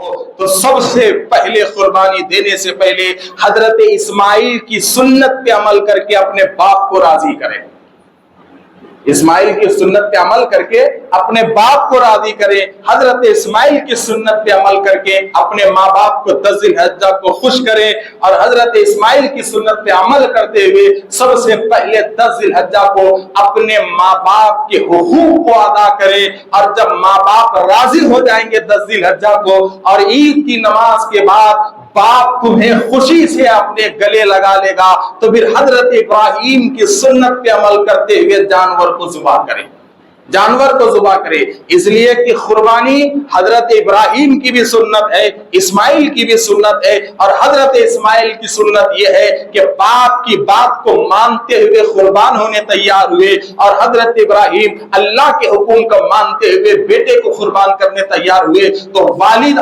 ہو تو سب سے پہلے قربانی دینے سے پہلے حضرت اسماعیل کی سنت پہ عمل کر کے اپنے باپ کو راضی کریں. اسماعیل کی سنت پہ عمل کر کے اپنے باپ کو راضی کریں. حضرت اسماعیل کی سنت پہ عمل کر کے اپنے ماں باپ کو 10 ذی الحجہ کو خوش کریں. اور حضرت اسماعیل کی سنت پہ عمل کرتے ہوئے سب سے پہلے 10 ذی الحجہ کو اپنے ماں باپ کے حقوق کو ادا کریں. اور جب ماں باپ راضی ہو جائیں گے 10 ذی الحجہ کو اور عید کی نماز کے بعد باپ تمہیں خوشی سے اپنے گلے لگا لے گا تو پھر حضرت ابراہیم کی سنت پہ عمل کرتے ہوئے جانور کو ذبح کریں. جانور کو ذبح کرے اس لیے کہ قربانی حضرت ابراہیم کی بھی سنت ہے, اسماعیل کی بھی سنت ہے. اور حضرت اسماعیل کی سنت یہ ہے کہ باپ کی بات کو مانتے ہوئے قربان ہونے تیار ہوئے اور حضرت ابراہیم اللہ کے حکم کو مانتے ہوئے بیٹے کو قربان کرنے تیار ہوئے. تو والد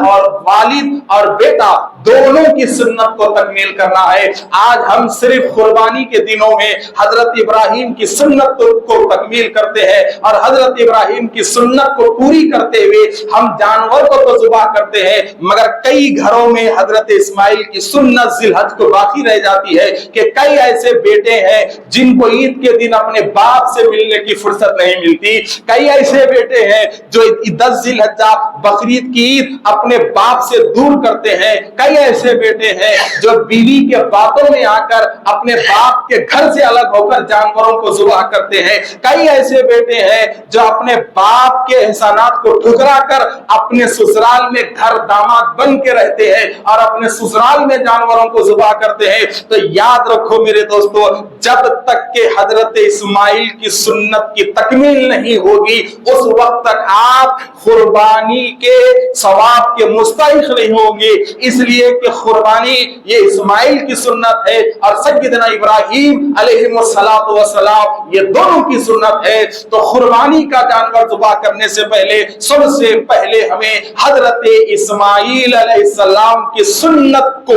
اور بیٹا دونوں کی سنت کو تکمیل کرنا ہے. آج ہم صرف قربانی کے دنوں میں حضرت ابراہیم کی سنت کو تکمیل کرتے ہیں اور حضرت ابراہیم کی سنت کو پوری کرتے ہوئے ہم جانور کو تو ذبح کرتے ہیں مگر کئی گھروں میں حضرت اسماعیل کی سنت ذی الحج کو باقی رہ جاتی ہے کہ کئی ایسے بیٹے ہیں جن کو عید کے دن اپنے باپ سے ملنے کی فرصت نہیں ملتی. کئی ایسے بیٹے ہیں جو 10 ذی الحجہ بقرعید کی عید اپنے باپ سے دور کرتے ہیں. کئی ایسے بیٹے ہیں جو بیوی کے باتوں میں آ کر اپنے باپ کے گھر سے الگ ہو کر جانوروں کو ذبح کرتے ہیں. کئی ایسے بیٹے ہیں جو اپنے باپ کے احسانات کو ٹھکرا کر اپنے سسرال میں گھر داماد بن کے رہتے ہیں اور اپنے سسرال میں جانوروں کو ذبح کرتے ہیں. تو یاد رکھو میرے دوستو, جب تک کہ حضرت اسماعیل کی سنت کی تکمیل نہیں ہوگی اس وقت تک آپ قربانی کے ثواب کے مستحق نہیں ہوں گے. اس لیے کہ قربانی یہ اسماعیل کی سنت ہے اور سیدنا ابراہیم علیہ السلام یہ دونوں کی سنت ہے. تو قربانی کا جانور ذبح کرنے سے پہلے سب سے پہلے ہمیں حضرت اسماعیل علیہ السلام کی سنت کو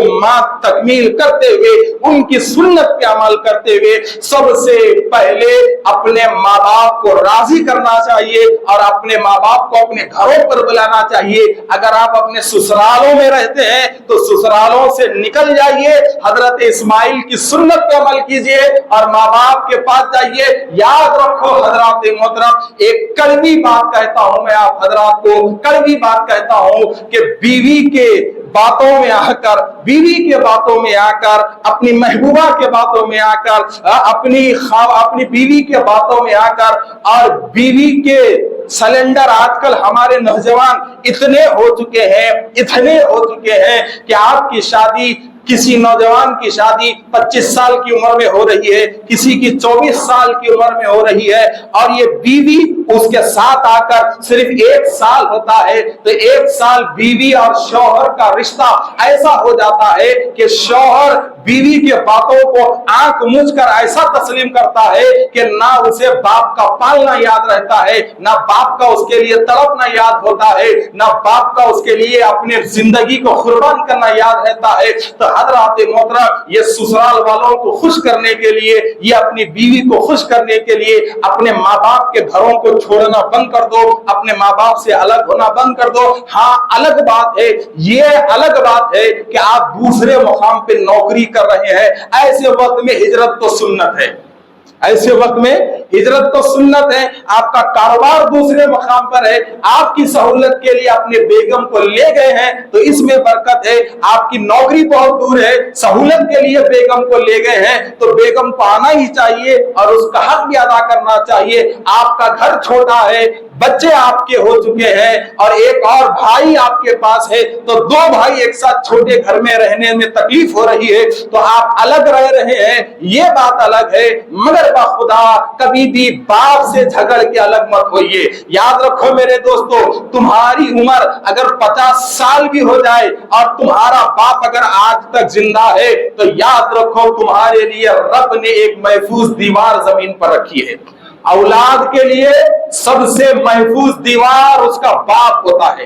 تکمیل کرتے ہوئے ان کی سنت پہ عمل کرتے ہوئے سب سے پہلے اپنے ماں باپ کو راضی کرنا چاہیے اور اپنے ماں باپ کو اپنے گھروں پر بلانا چاہیے. اگر آپ اپنے سسرالوں میں رہتے ہیں تو سسرالوں سے نکل جائیے, حضرت اسماعیل کی سنت پہ عمل کیجئے اور ماں باپ کے پاس جائیے. یاد رکھو حضرات محترم, ایک کڑوی بات کہتا ہوں میں آپ حضرات کو, کڑوی بات کہتا ہوں کہ بیوی کے باتوں میں آ کر اپنی محبوبہ کے باتوں میں آ کر اپنی بیوی کے باتوں میں آ کر اور بیوی کے سلنڈر آج کل ہمارے نوجوان اتنے ہو چکے ہیں کہ آپ کی شادی, کسی نوجوان کی شادی 25 سال کی عمر میں ہو رہی ہے, کسی کی 24 سال کی عمر میں ہو رہی ہے اور یہ بیوی اس کے ساتھ آ کر صرف 1 سال ہوتا ہے. تو 1 سال بیوی اور شوہر کا رشتہ ایسا ہو جاتا ہے کہ شوہر بیوی کے باتوں کو آنکھ مچ کر ایسا تسلیم کرتا ہے کہ نہ اسے باپ کا پالنا یاد رہتا ہے, نہ باپ کا اس کے لیے تڑپنا یاد ہوتا ہے, نہ باپ کا اس کے لیے اپنے زندگی کو قربان کرنا یاد رہتا ہے. تو حضرات محترم, یہ سسرال والوں کو خوش کرنے کے لیے, یہ اپنی بیوی کو خوش کرنے کے لیے اپنے ماں باپ کے گھروں کو چھوڑنا بند کر دو, اپنے ماں باپ سے الگ ہونا بند کر دو. ہاں الگ بات ہے, یہ الگ بات ہے کہ آپ دوسرے مقام پہ نوکری کر رہے ہیں, ایسے وقت میں ہجرت تو سنت ہے, ایسے وقت میں ہجرت تو سنت ہے. آپ کا کاروبار دوسرے مقام پر ہے, آپ کی سہولت کے لیے اپنے بیگم کو لے گئے ہیں تو اس میں برکت ہے. آپ کی نوکری بہت دور ہے, سہولت کے لیے بیگم کو لے گئے ہیں تو بیگم کو آنا ہی چاہیے اور اس کا حق بھی ادا کرنا چاہیے. آپ کا گھر چھوٹا ہے, بچے آپ کے ہو چکے ہیں اور ایک اور بھائی آپ کے پاس ہے تو 2 بھائی ایک ساتھ چھوٹے گھر میں رہنے میں تکلیف ہو رہی ہے تو آپ الگ رہ رہے ہیں, یہ بات الگ ہے. مگر خدا کبھی بھی باپ سے جھگڑ کے الگ مت ہوئیے. یاد رکھو میرے دوستو, تمہاری عمر اگر 50 سال بھی ہو جائے اور تمہارا باپ اگر آج تک زندہ ہے تو یاد رکھو تمہارے لیے رب نے ایک محفوظ دیوار زمین پر رکھی ہے. اولاد کے لیے سب سے محفوظ دیوار اس کا باپ ہوتا ہے.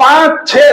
5-6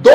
2